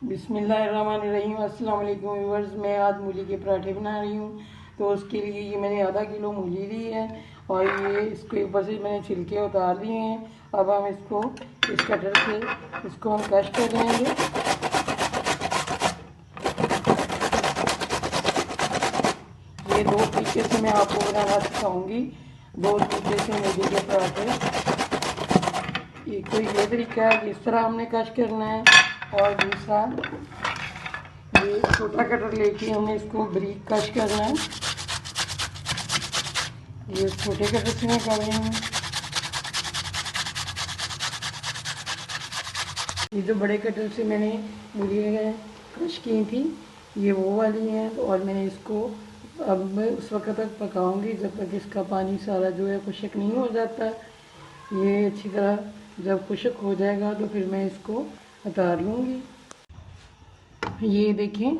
बिस्मिल्लाहिर्रहमानिर्रहीम। अस्सलाम वालेकुम व्यूअर्स। मैं आज मूली के पराठे बना रही हूँ। तो उसके लिए ये मैंने आधा किलो मूली ली है और ये इसके ऊपर से मैंने छिलके उतार दिए हैं। अब हम इसको इस कटर से इसको हम कश कर लेंगे। ये दो तरीके से मैं आपको बनाना सिखाऊंगी, दो तरीके से मूली के पराठे। एक तो ये तरीका है जिस तरह हमने कश करना है, और दूसरा ये छोटा कटर लेके हमने इसको बारीक कश करना है। ये छोटे कटर से मैं कर रही हूँ। ये जो बड़े कटर से मैंने मूली कश की थी ये वो वाली है, और मैंने इसको अब मैं उस वक्त तक पकाऊंगी जब तक इसका पानी सारा जो है खुश्क नहीं हो जाता। ये अच्छी तरह जब खुश्क हो जाएगा तो फिर मैं इसको उतार लूँगी। ये देखें,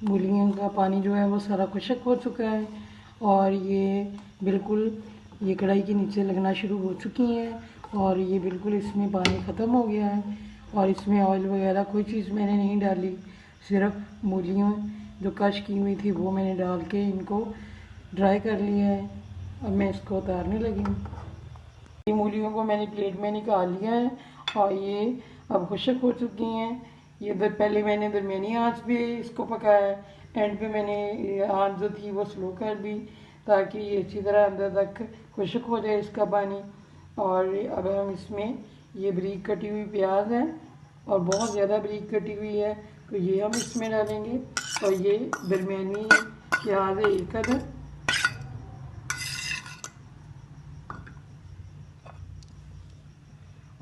मूलियों का पानी जो है वो सारा खुश्क हो चुका है और ये बिल्कुल ये कढ़ाई के नीचे लगना शुरू हो चुकी हैं और ये बिल्कुल इसमें पानी ख़त्म हो गया है। और इसमें ऑयल वगैरह कोई चीज़ मैंने नहीं डाली, सिर्फ मूलियों जो कश की हुई थी वो मैंने डाल के इनको ड्राई कर लिया है। अब मैं इसको उतारने लगी हूँ। ये मूलियों को मैंने प्लेट में निकाल लिया है और ये अब खुश्क हो चुकी हैं। ये पहले मैंने दरमियानी आंच पे इसको पकाया, एंड पे मैंने आंच जो थी वो स्लो कर दी ताकि ये अच्छी तरह अंदर तक खुश्क हो जाए इसका पानी। और अब हम इसमें ये बारीक कटी हुई प्याज है और बहुत ज़्यादा बारीक कटी हुई है तो ये हम इसमें डालेंगे। और ये दरमियानी प्याज है एक अदद,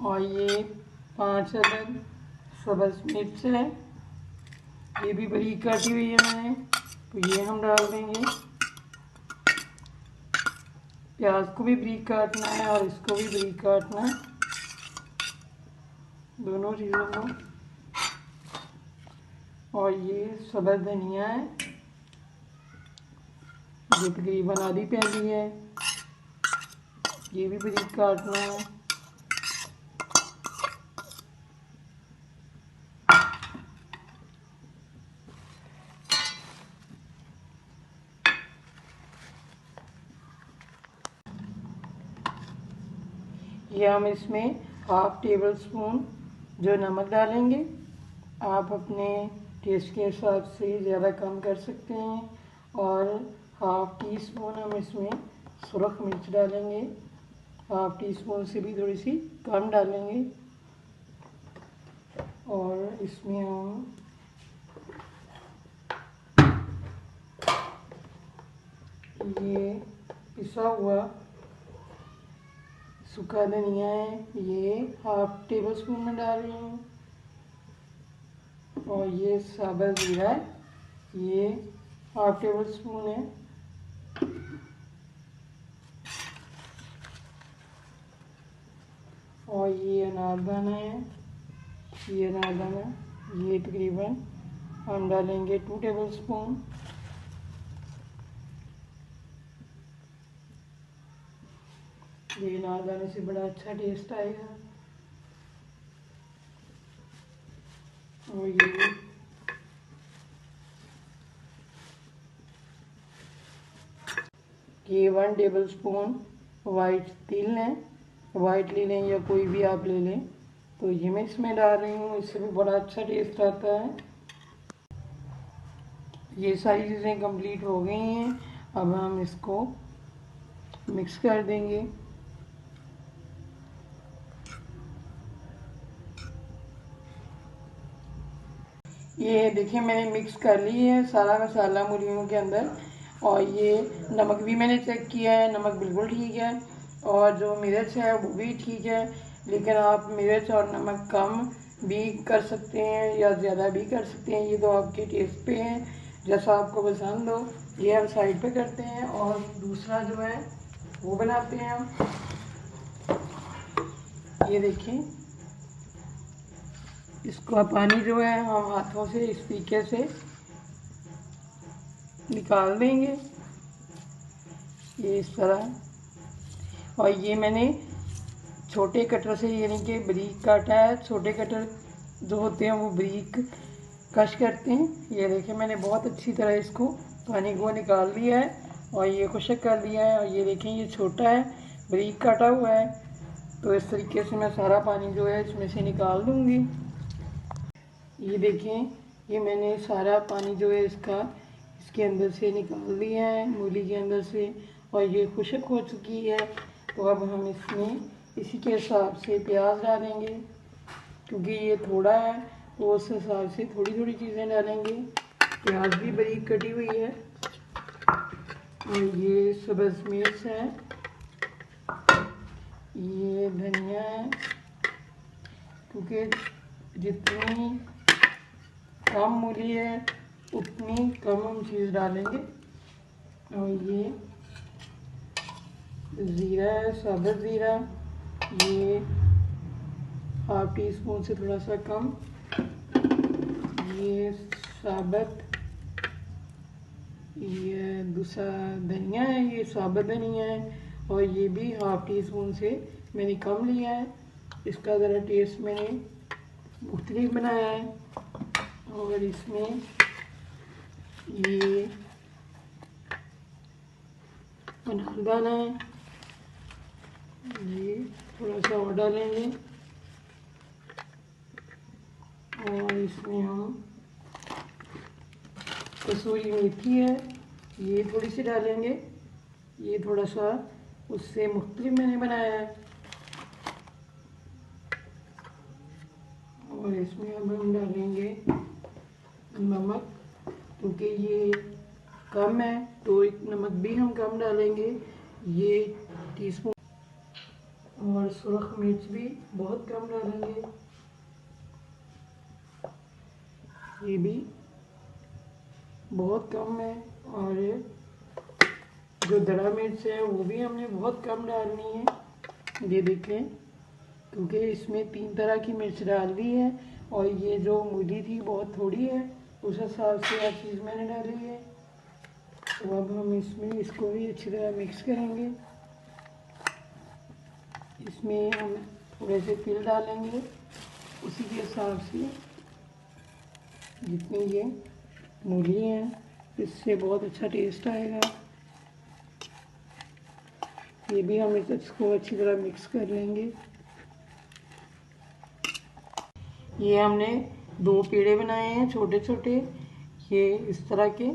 और ये 5 अदद सब्ज़ मिर्च है, ये भी बारीक काटी हुई है मैंने, तो ये हम डाल देंगे। प्याज को भी बारीक काटना है और इसको भी बारीक काटना है, दोनों चीज़ों को। और ये सब्ज़ धनिया है, ये तकरीबन आधी प्याली है, ये भी बारीक काटना है। ये हम इसमें 1/2 टेबल स्पून जो नमक डालेंगे। आप अपने टेस्ट के हिसाब से ज़्यादा कम कर सकते हैं। और 1/2 टी स्पून हम इसमें सुरख मिर्च डालेंगे, 1/2 टी स्पून से भी थोड़ी सी कम डालेंगे। और इसमें हम ये पिसा हुआ सूखा धनिया है, ये 1/2 टेबल स्पून में डाल रही हूँ। और ये साबुत जीरा है, ये 1/2 टेबल स्पून है। और ये अनारदाना है, ये अनारदाना ये तकरीबन हम डालेंगे 2 टेबल स्पून। ये अनारदाने से बड़ा अच्छा टेस्ट आएगा। और ये 1 टेबल स्पून वाइट तिल है, वाइट ले लें या कोई भी आप ले लें, तो ये मैं इसमें डाल रही हूँ, इससे भी बड़ा अच्छा टेस्ट आता है। ये सारी चीज़ें कंप्लीट हो गई हैं, अब हम इसको मिक्स कर देंगे। ये देखिए मैंने मिक्स कर ली है सारा मसाला मूलियों के अंदर। और ये नमक भी मैंने चेक किया है, नमक बिल्कुल ठीक है। और जो मिर्च है वो भी ठीक है, लेकिन आप मिर्च और नमक कम भी कर सकते हैं या ज़्यादा भी कर सकते हैं, ये तो आपके टेस्ट पे है, जैसा आपको पसंद हो। ये हम साइड पे करते हैं और दूसरा जो है वो बनाते हैं हम। ये देखिए, इसका पानी जो है हम हाथों से इस तरीके से निकाल देंगे, ये इस तरह। और ये मैंने छोटे कटर से यानी कि बारीक काटा है, छोटे कटर जो होते हैं वो बारीक कश करते हैं। ये देखिए मैंने बहुत अच्छी तरह इसको पानी को निकाल लिया है और ये खुश्क कर लिया है। और ये देखें ये छोटा है, बारीक काटा हुआ है। तो इस तरीके से मैं सारा पानी जो है इसमें से निकाल दूँगी। ये देखें ये मैंने सारा पानी जो है इसके अंदर से निकाल दिया है, मूली के अंदर से, और ये खुश्क हो चुकी है। तो अब हम इसमें इसी के हिसाब से प्याज डालेंगे, क्योंकि ये थोड़ा है तो उस हिसाब से थोड़ी थोड़ी चीज़ें डालेंगे। प्याज भी बारीक कटी हुई है और ये सब्ज़ मिर्च है, ये धनिया है, क्योंकि जितनी कम मूली है उतनी कम हम चीज़ डालेंगे। और ये ज़ीरा है, साबुत ज़ीरा, ये हाफ टी स्पून से थोड़ा सा कम, ये साबुत, ये दूसरा धनिया है, ये साबुत धनिया है, और ये भी हाफ टी स्पून से मैंने कम लिया है। इसका ज़रा टेस्ट मैंने मुख्तलिफ बनाया है। और इसमें ये अनारदाना है, ये थोड़ा सा और डालेंगे। और इसमें हम कसूरी मेथी है, ये थोड़ी सी डालेंगे। ये थोड़ा सा उससे मुख्तलिफ मैंने बनाया है। और इसमें अब हम डालेंगे नमक, क्योंकि ये कम है तो नमक भी हम कम डालेंगे, ये टीस्पून। और सुरख मिर्च भी बहुत कम डालेंगे, ये भी बहुत कम है। और जो दड़ा मिर्च है वो भी हमने बहुत कम डालनी है। ये देखें, क्योंकि इसमें 3 तरह की मिर्च डाल दी है और ये जो मूली थी बहुत थोड़ी है, उस हिसाब से हर चीज़ मैंने डाली है। तो अब हम इसमें इसको भी अच्छी तरह मिक्स करेंगे। इसमें हम थोड़े से तिल डालेंगे उसी के हिसाब से जितनी ये मूली है, इससे बहुत अच्छा टेस्ट आएगा। ये भी हम इसको अच्छी तरह मिक्स कर लेंगे। ये हमने 2 पेड़े बनाए हैं छोटे छोटे, ये इस तरह के,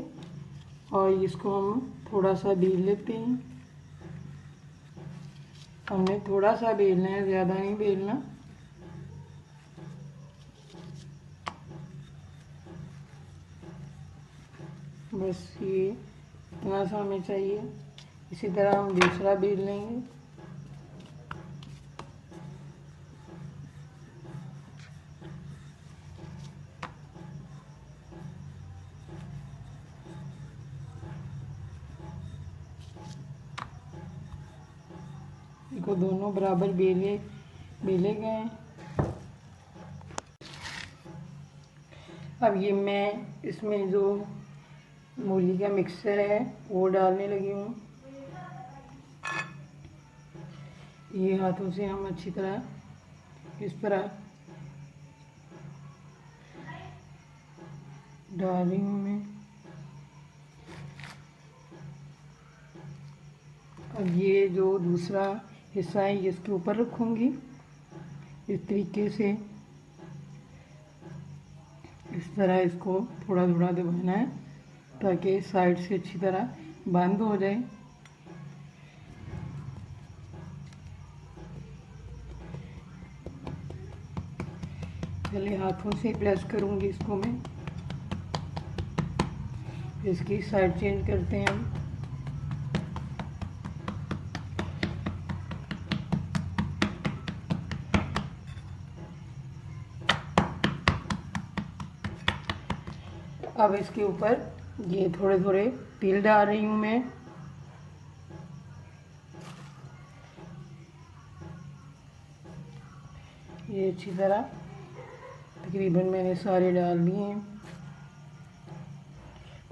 और इसको हम थोड़ा सा बेल लेते हैं। हमने थोड़ा सा बेलना है, ज़्यादा नहीं बेलना। बस ये इतना सा हमें चाहिए। इसी तरह हम दूसरा बेल लेंगे। इसको दोनों बराबर बेले गए। अब ये मैं इसमें जो मूली का मिक्सचर है वो डालने लगी हूँ। ये हाथों से हम अच्छी तरह इस तरह डाल रही हूँ मैं। अब ये जो दूसरा हिस्सा है ये इसके ऊपर रखूँगी इस तरीके से। इस तरह इसको थोड़ा थोड़ा दबाना है ताकि साइड से अच्छी तरह बंद हो जाए। पहले हाथों से प्रेस करूँगी इसको मैं, इसकी साइड चेंज करते हैं हम। अब इसके ऊपर ये थोड़े थोड़े तिल डाल रही हूँ मैं। ये अच्छी तरह तकरीबन मैंने सारे डाल दिए हैं,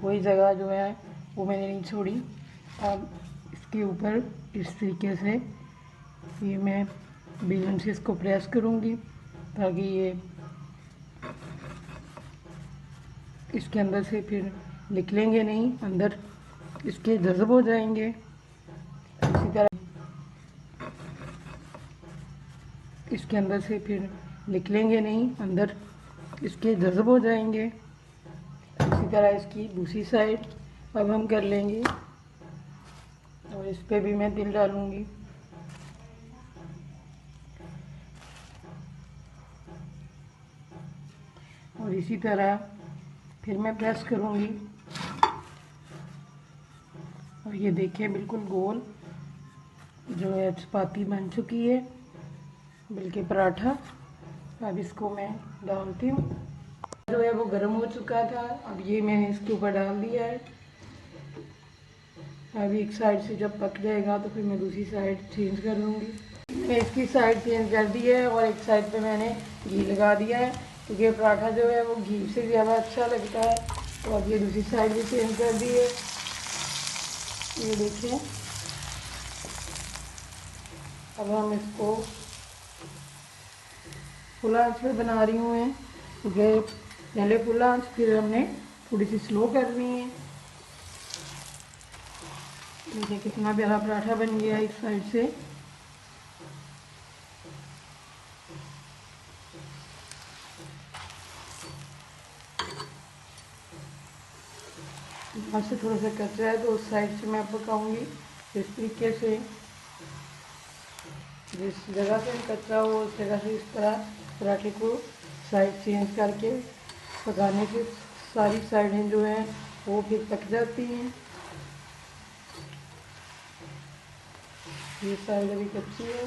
कोई जगह जो है वो मैंने नहीं छोड़ी। अब इसके ऊपर इस तरीके से ये मैं बेलन से इसको प्रेस करूँगी ताकि ये इसके अंदर से फिर निकलेंगे नहीं, अंदर इसके जज़ब हो जाएंगे। इसी तरह इसके अंदर से फिर निकलेंगे नहीं, अंदर इसके जज़ब हो जाएंगे। इसी तरह इसकी दूसरी साइड अब हम कर लेंगे और इस पे भी मैं तिल डालूंगी। और इसी तरह फिर मैं प्रेस करूंगी और ये देखिए बिल्कुल गोल जो है चपाती बन चुकी है, बल्कि पराठा। अब इसको मैं डालती हूँ। जो है वो गर्म हो चुका था, अब ये मैंने इसके ऊपर डाल दिया है। अब एक साइड से जब पक जाएगा तो फिर मैं दूसरी साइड चेंज कर लूँगी। मैंने इसकी साइड चेंज कर दी है और एक साइड पे मैंने घी लगा दिया है, क्योंकि पराठा जो है वो घी से ज़्यादा अच्छा लगता है। तो अब ये दूसरी साइड भी चेंज कर दी है। ये देखिए, अब हम इसको फुल आंच पे बना रही हूँ मैं, क्योंकि पहले फुल आंच फिर हमने थोड़ी सी स्लो करनी है। देखिए कितना प्यारा पराठा बन गया इस साइड से। यहाँ से थोड़ा सा कच्चा है तो उस साइड से मैं पकाऊंगी। इस तरीके से जिस जगह से कच्चा हो उस जगह से इस तरह पराठे को साइड चेंज करके पकाने से सारी साइडें जो हैं वो फिर पक जाती हैं। ये साइड अभी कच्ची है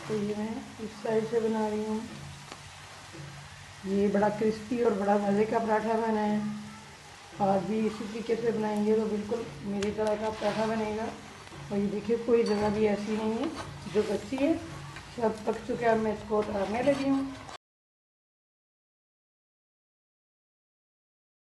तो ये मैं इस साइड से बना रही हूँ। ये बड़ा क्रिस्पी और बड़ा मज़े का पराठा बना है। आज भी इसी तरीके से बनाएंगे तो बिल्कुल मेरी तरह का पराठा बनेगा। और ये देखिए कोई जगह भी ऐसी नहीं है जो कच्ची है, सब पक चुका है। मैं इसको उतारने लगी हूँ।